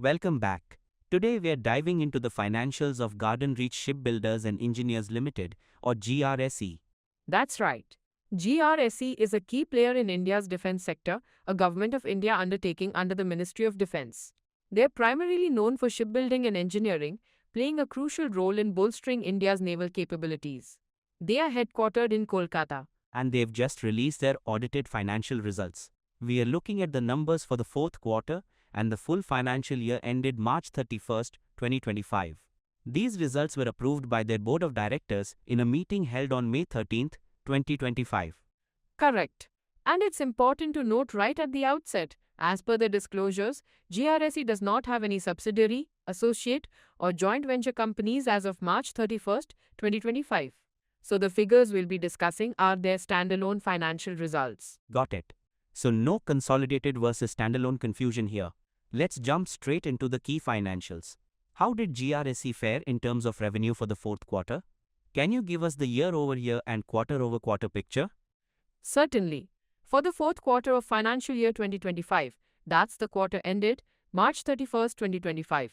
Welcome back. Today we are diving into the financials of Garden Reach Shipbuilders and Engineers Limited, or GRSE. That's right. GRSE is a key player in India's defense sector, a Government of India undertaking under the Ministry of Defense. They are primarily known for shipbuilding and engineering, playing a crucial role in bolstering India's naval capabilities. They are headquartered in Kolkata. And they've just released their audited financial results. We are looking at the numbers for the fourth quarter and the full financial year ended March 31st, 2025. These results were approved by their board of directors in a meeting held on May 13th, 2025. Correct. And it's important to note right at the outset, as per the disclosures, GRSE does not have any subsidiary, associate, or joint venture companies as of March 31st, 2025. So the figures we'll be discussing are their standalone financial results. Got it. So no consolidated versus standalone confusion here. Let's jump straight into the key financials. How did GRSE fare in terms of revenue for the fourth quarter? Can you give us the year-over-year and quarter-over-quarter picture? Certainly. For the fourth quarter of financial year 2025, that's the quarter ended March 31st, 2025,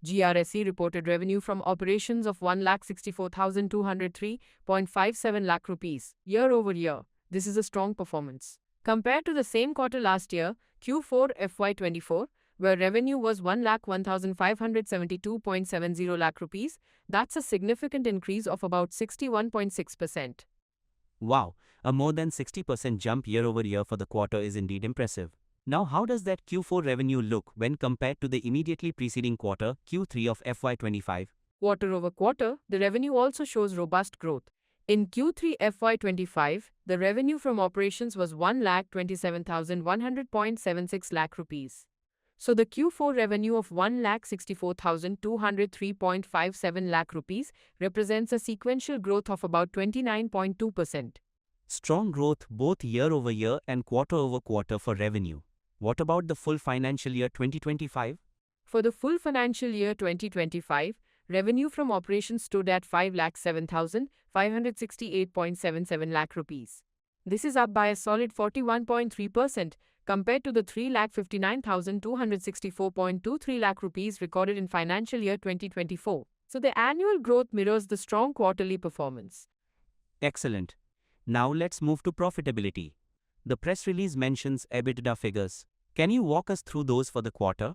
GRSE reported revenue from operations of 1,64,203.57 lakh rupees year-over-year. This is a strong performance. Compared to the same quarter last year, Q4 FY24, where revenue was 1,01,572.70 lakh rupees, that's a significant increase of about 61.6%. Wow, a more than 60% jump year-over-year for the quarter is indeed impressive. Now how does that Q4 revenue look when compared to the immediately preceding quarter, Q3 of FY25? Quarter over quarter, the revenue also shows robust growth. In Q3 FY25, the revenue from operations was 1,27,100.76 lakh rupees. So the Q4 revenue of 1,64,203.57 lakh rupees represents a sequential growth of about 29.2%. Strong growth both year-over-year and quarter-over-quarter for revenue. What about the full financial year 2025? For the full financial year 2025, revenue from operations stood at 5,07,568.77 lakh rupees. This is up by a solid 41.3% compared to the 3,59,264.23 lakh rupees recorded in financial year 2024. So the annual growth mirrors the strong quarterly performance. Excellent. Now let's move to profitability. The press release mentions EBITDA figures. Can you walk us through those for the quarter?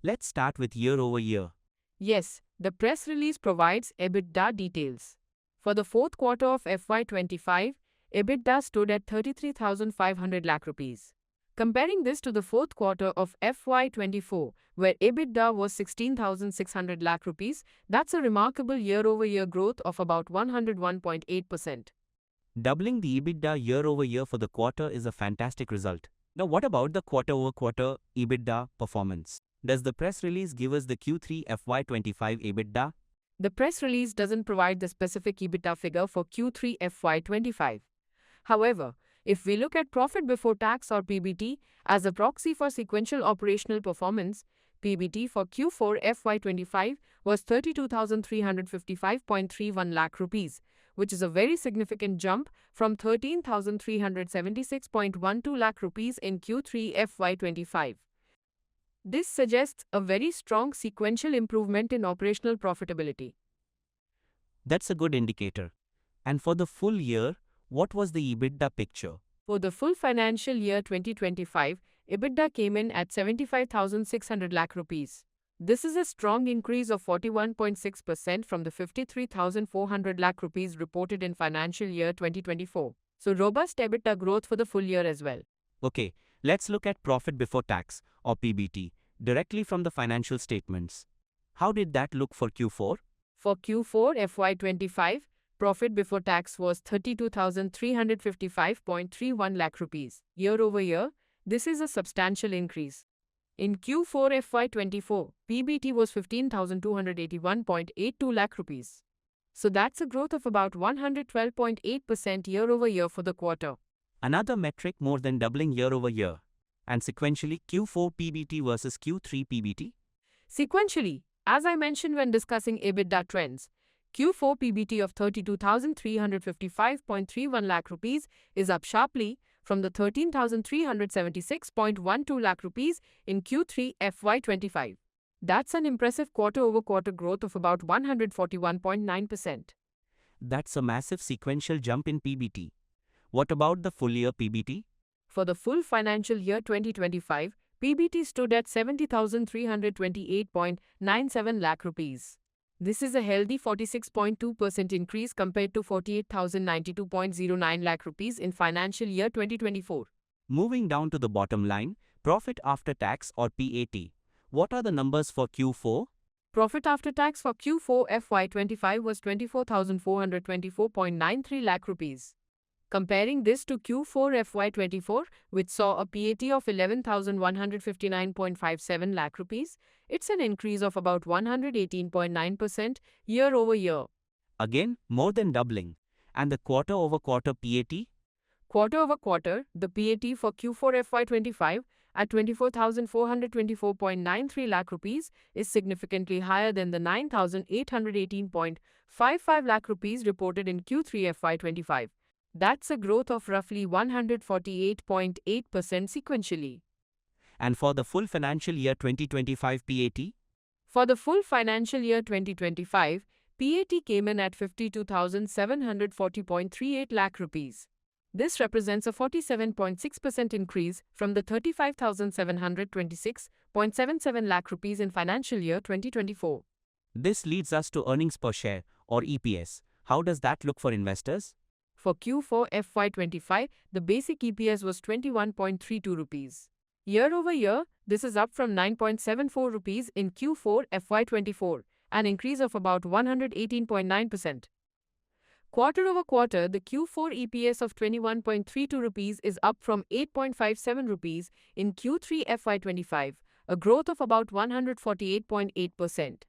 Let's start with year-over-year. Yes, the press release provides EBITDA details. For the fourth quarter of FY25, EBITDA stood at 33,500 lakh rupees. Comparing this to the fourth quarter of FY24, where EBITDA was 16,600 lakh rupees, that's a remarkable year-over-year growth of about 101.8%. Doubling the EBITDA year-over-year for the quarter is a fantastic result. Now what about the quarter-over-quarter EBITDA performance? Does the press release give us the Q3 FY25 EBITDA? The press release doesn't provide the specific EBITDA figure for Q3 FY25. However, if we look at profit before tax or PBT as a proxy for sequential operational performance, PBT for Q4 FY25 was 32,355.31 lakh rupees, which is a very significant jump from 13,376.12 lakh rupees in Q3 FY25. This suggests a very strong sequential improvement in operational profitability. That's a good indicator. And for the full year, what was the EBITDA picture? For the full financial year 2025, EBITDA came in at 75,600 lakh rupees. This is a strong increase of 41.6% from the 53,400 lakh rupees reported in financial year 2024. So robust EBITDA growth for the full year as well. Okay, let's look at profit before tax, or PBT, directly from the financial statements. How did that look for Q4? For Q4 FY25, profit before tax was 32,355.31 lakh rupees. Year over year, this is a substantial increase. In Q4 FY24, PBT was 15,281.82 lakh rupees. So that's a growth of about 112.8% year over year for the quarter. Another metric more than doubling year over year. And sequentially, Q4 PBT versus Q3 PBT? Sequentially, as I mentioned when discussing EBITDA trends, Q4 PBT of 32,355.31 lakh rupees is up sharply from the 13,376.12 lakh rupees in Q3 FY25. That's an impressive quarter-over-quarter growth of about 141.9%. That's a massive sequential jump in PBT. What about the full year PBT? For the full financial year 2025, PBT stood at 70,328.97 lakh rupees. This is a healthy 46.2% increase compared to 48,092.09 lakh rupees in financial year 2024. Moving down to the bottom line, profit after tax or PAT. What are the numbers for Q4? Profit after tax for Q4 FY25 was 24,424.93 lakh rupees. Comparing this to Q4 FY24, which saw a PAT of 11,159.57 lakh rupees, it's an increase of about 118.9% year over year. Again, more than doubling. And the quarter over quarter PAT? Quarter over quarter, the PAT for Q4 FY25 at 24,424.93 lakh rupees is significantly higher than the 9,818.55 lakh rupees reported in Q3 FY25. That's a growth of roughly 148.8% sequentially. And for the full financial year 2025 PAT? For the full financial year 2025, PAT came in at 52,740.38 lakh rupees. This represents a 47.6% increase from the 35,726.77 lakh rupees in financial year 2024. This leads us to earnings per share or EPS. How does that look for investors? For Q4 FY25, the basic EPS was 21.32 rupees. Year over year, this is up from 9.74 rupees in Q4 FY24, an increase of about 118.9%. Quarter over quarter, the Q4 EPS of 21.32 rupees is up from 8.57 rupees in Q3 FY25, a growth of about 148.8%.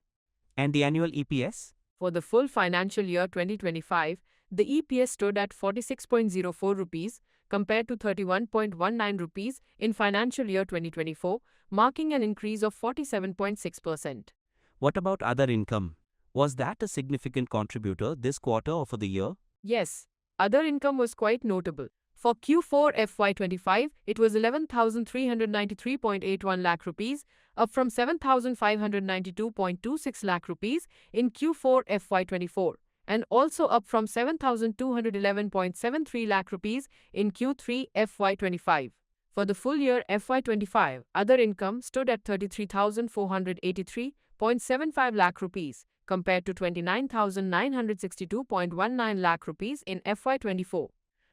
And the annual EPS? For the full financial year 2025, the EPS stood at 46.04 rupees compared to 31.19 rupees in financial year 2024, marking an increase of 47.6%. What about other income? Was that a significant contributor this quarter or for the year? Yes, other income was quite notable. For Q4 FY25, it was 11,393.81 lakh rupees, up from 7,592.26 lakh rupees in Q4 FY24, and also up from 7,211.73 lakh rupees in Q3 FY25. For the full year FY25, other income stood at 33,483.75 lakh rupees, compared to 29,962.19 lakh rupees in FY24.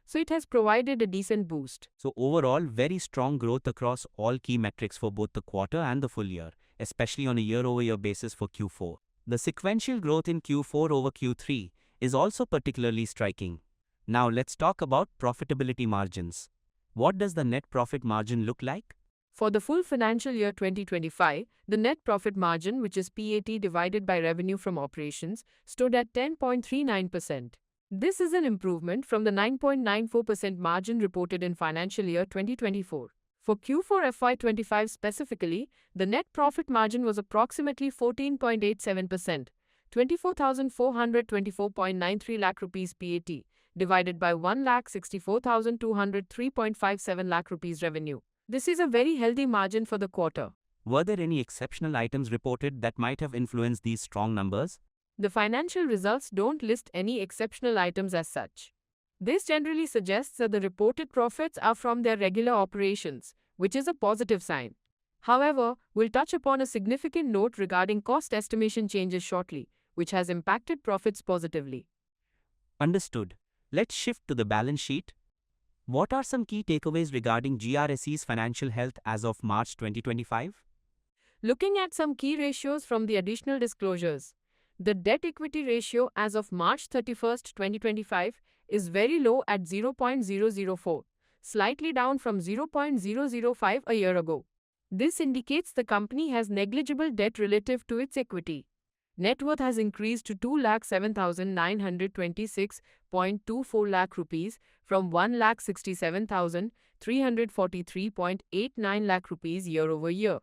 So it has provided a decent boost. So overall, very strong growth across all key metrics for both the quarter and the full year, especially on a year-over-year basis for Q4. The sequential growth in Q4 over Q3 is also particularly striking. Now let's talk about profitability margins. What does the net profit margin look like? For the full financial year 2025, the net profit margin, which is PAT divided by revenue from operations, stood at 10.39%. This is an improvement from the 9.94% margin reported in financial year 2024. For Q4 FY25 specifically, the net profit margin was approximately 14.87%, 24,424.93 lakh rupees PAT, divided by 1,64,203.57 lakh rupees revenue. This is a very healthy margin for the quarter. Were there any exceptional items reported that might have influenced these strong numbers? The financial results don't list any exceptional items as such. This generally suggests that the reported profits are from their regular operations, which is a positive sign. However, we'll touch upon a significant note regarding cost estimation changes shortly, which has impacted profits positively. Understood. Let's shift to the balance sheet. What are some key takeaways regarding GRSE's financial health as of March 2025? Looking at some key ratios from the additional disclosures, the debt-equity ratio as of March 31, 2025 is very low at 0.004, slightly down from 0.005 a year ago. This indicates the company has negligible debt relative to its equity. Net worth has increased to 2,07,926.24 lakh rupees from 1,67,343.89 lakh rupees year over year.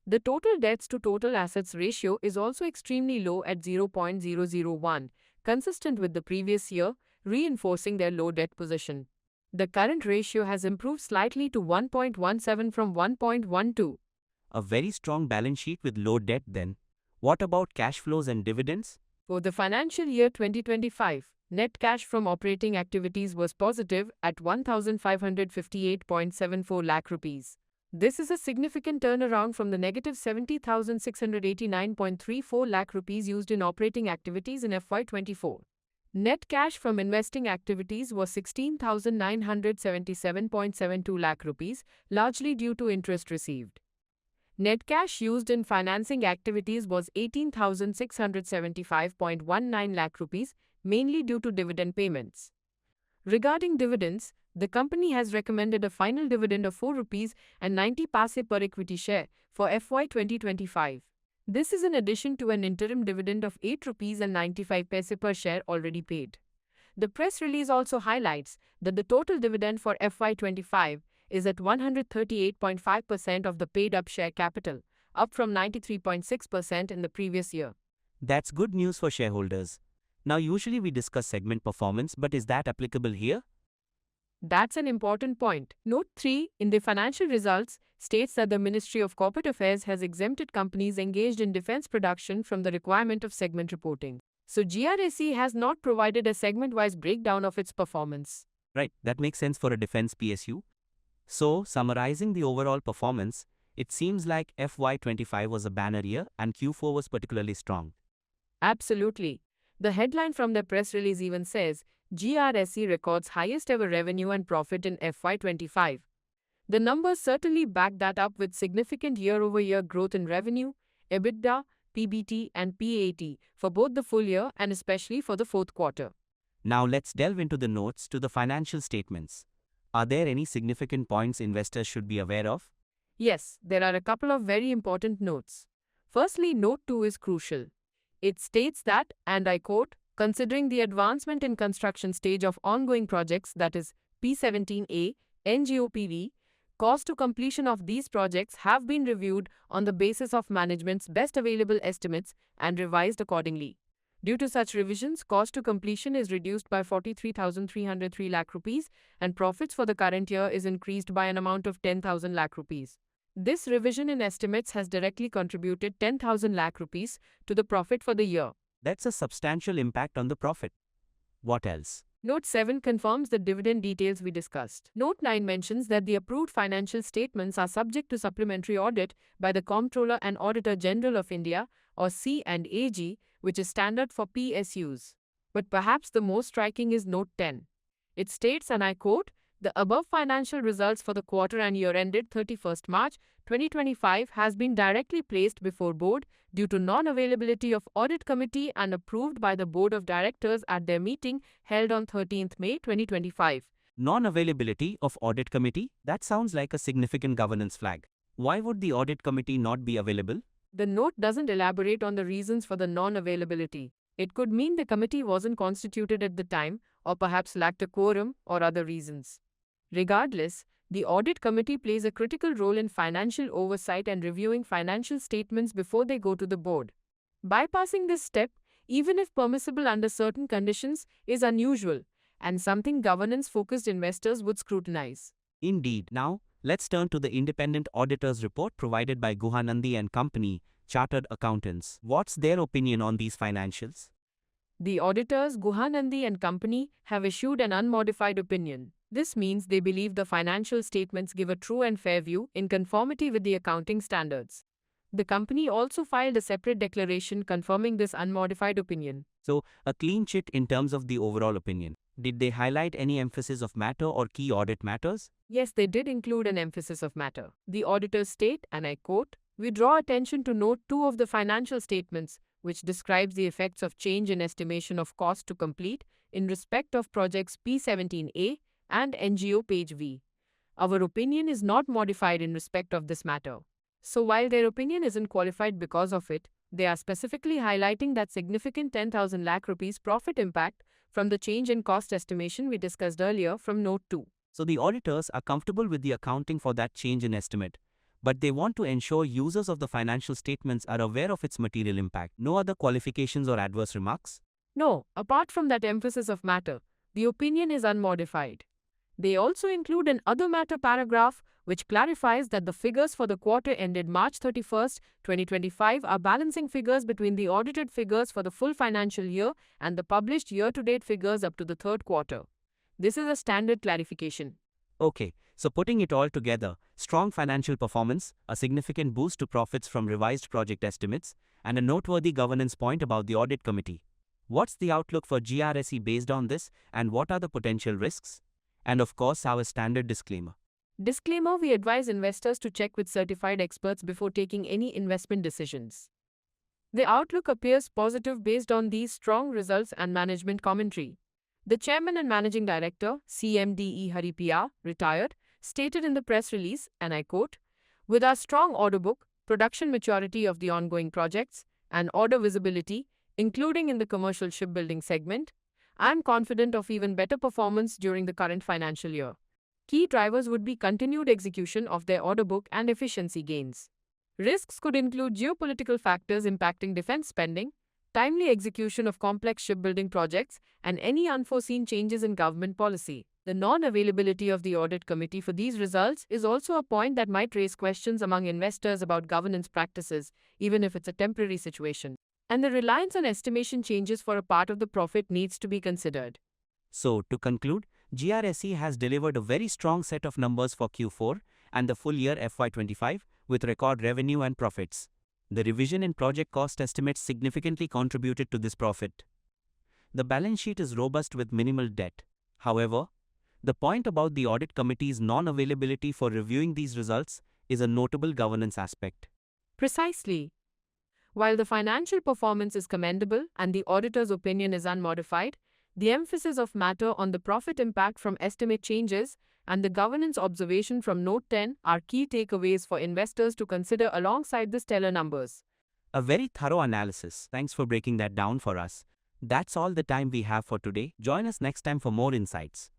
The total debts to total assets ratio is also extremely low at 0.001, consistent with the previous year, reinforcing their low debt position. The current ratio has improved slightly to 1.17 from 1.12. A very strong balance sheet with low debt then. What about cash flows and dividends? For the financial year 2025, net cash from operating activities was positive at 1,558.74 lakh rupees. This is a significant turnaround from the negative 70,689.34 lakh rupees used in operating activities in FY24. Net cash from investing activities was 16,977.72 lakh rupees, largely due to interest received. Net cash used in financing activities was 18,675.19 lakh rupees, mainly due to dividend payments. Regarding dividends, the company has recommended a final dividend of 4 rupees and 90 paise per equity share for FY 2025. This is in addition to an interim dividend of 8 rupees and 95 paise per share already paid. The press release also highlights that the total dividend for FY 25 is at 138.5% of the paid-up share capital, up from 93.6% in the previous year. That's good news for shareholders. Now, usually we discuss segment performance, but is that applicable here? That's an important point. Note 3 in the financial results states that the Ministry of Corporate Affairs has exempted companies engaged in defense production from the requirement of segment reporting. So GRSE has not provided a segment-wise breakdown of its performance. Right, that makes sense for a defense PSU. So, summarizing the overall performance, it seems like FY25 was a banner year and Q4 was particularly strong. Absolutely. The headline from the press release even says, GRSE records highest ever revenue and profit in FY25. The numbers certainly back that up with significant year-over-year growth in revenue, EBITDA, PBT and PAT for both the full year and especially for the fourth quarter. Now let's delve into the notes to the financial statements. Are there any significant points investors should be aware of? Yes, there are a couple of very important notes. Firstly, Note 2 is crucial. It states that, and I quote, considering the advancement in construction stage of ongoing projects, that is, P17A, NGOPV, cost to completion of these projects have been reviewed on the basis of management's best available estimates and revised accordingly. Due to such revisions, cost to completion is reduced by 43,303 lakh rupees and profits for the current year is increased by an amount of 10,000 lakh rupees. This revision in estimates has directly contributed 10,000 lakh rupees to the profit for the year. That's a substantial impact on the profit. What else? Note 7 confirms the dividend details we discussed. Note 9 mentions that the approved financial statements are subject to supplementary audit by the Comptroller and Auditor General of India, or C&AG, which is standard for PSUs. But perhaps the most striking is Note 10. It states, and I quote, the above financial results for the quarter and year ended 31st March 2025 has been directly placed before board due to non-availability of audit committee and approved by the board of directors at their meeting held on 13th May 2025. Non-availability of audit committee? That sounds like a significant governance flag. Why would the audit committee not be available? The note doesn't elaborate on the reasons for the non-availability. It could mean the committee wasn't constituted at the time, or perhaps lacked a quorum, or other reasons. Regardless, the audit committee plays a critical role in financial oversight and reviewing financial statements before they go to the board. Bypassing this step, even if permissible under certain conditions, is unusual and something governance-focused investors would scrutinize. Indeed. Now, let's turn to the independent auditor's report provided by Guhanandi and Company, Chartered Accountants. What's their opinion on these financials? The auditors, Guhanandi and Company, have issued an unmodified opinion. This means they believe the financial statements give a true and fair view in conformity with the accounting standards. The company also filed a separate declaration confirming this unmodified opinion. So, a clean chit in terms of the overall opinion. Did they highlight any emphasis of matter or key audit matters? Yes, they did include an emphasis of matter. The auditors state, and I quote, we draw attention to Note 2 of the financial statements, which describes the effects of change in estimation of cost to complete in respect of projects P17A and NGO page V. Our opinion is not modified in respect of this matter. So while their opinion isn't qualified because of it, they are specifically highlighting that significant 10,000 lakh rupees profit impact from the change in cost estimation we discussed earlier from Note 2. So the auditors are comfortable with the accounting for that change in estimate, but they want to ensure users of the financial statements are aware of its material impact. No other qualifications or adverse remarks? No, apart from that emphasis of matter, the opinion is unmodified. They also include an other matter paragraph which clarifies that the figures for the quarter ended March 31st, 2025 are balancing figures between the audited figures for the full financial year and the published year-to-date figures up to the third quarter. This is a standard clarification. Okay, so putting it all together, strong financial performance, a significant boost to profits from revised project estimates, and a noteworthy governance point about the audit committee. What's the outlook for GRSE based on this, and what are the potential risks? And of course, our standard disclaimer. Disclaimer: we advise investors to check with certified experts before taking any investment decisions. The outlook appears positive based on these strong results and management commentary. The Chairman and Managing Director, CMDE Haripriya, retired, stated in the press release, and I quote, "With our strong order book, production maturity of the ongoing projects, and order visibility, including in the commercial shipbuilding segment, I am confident of even better performance during the current financial year." Key drivers would be continued execution of their order book and efficiency gains. Risks could include geopolitical factors impacting defense spending, timely execution of complex shipbuilding projects, and any unforeseen changes in government policy. The non-availability of the audit committee for these results is also a point that might raise questions among investors about governance practices, even if it's a temporary situation. And the reliance on estimation changes for a part of the profit needs to be considered. So, to conclude, GRSE has delivered a very strong set of numbers for Q4 and the full year FY25 with record revenue and profits. The revision in project cost estimates significantly contributed to this profit. The balance sheet is robust with minimal debt. However, the point about the audit committee's non-availability for reviewing these results is a notable governance aspect. Precisely. While the financial performance is commendable and the auditor's opinion is unmodified, the emphasis of matter on the profit impact from estimate changes and the governance observation from Note 10 are key takeaways for investors to consider alongside the stellar numbers. A very thorough analysis. Thanks for breaking that down for us. That's all the time we have for today. Join us next time for more insights.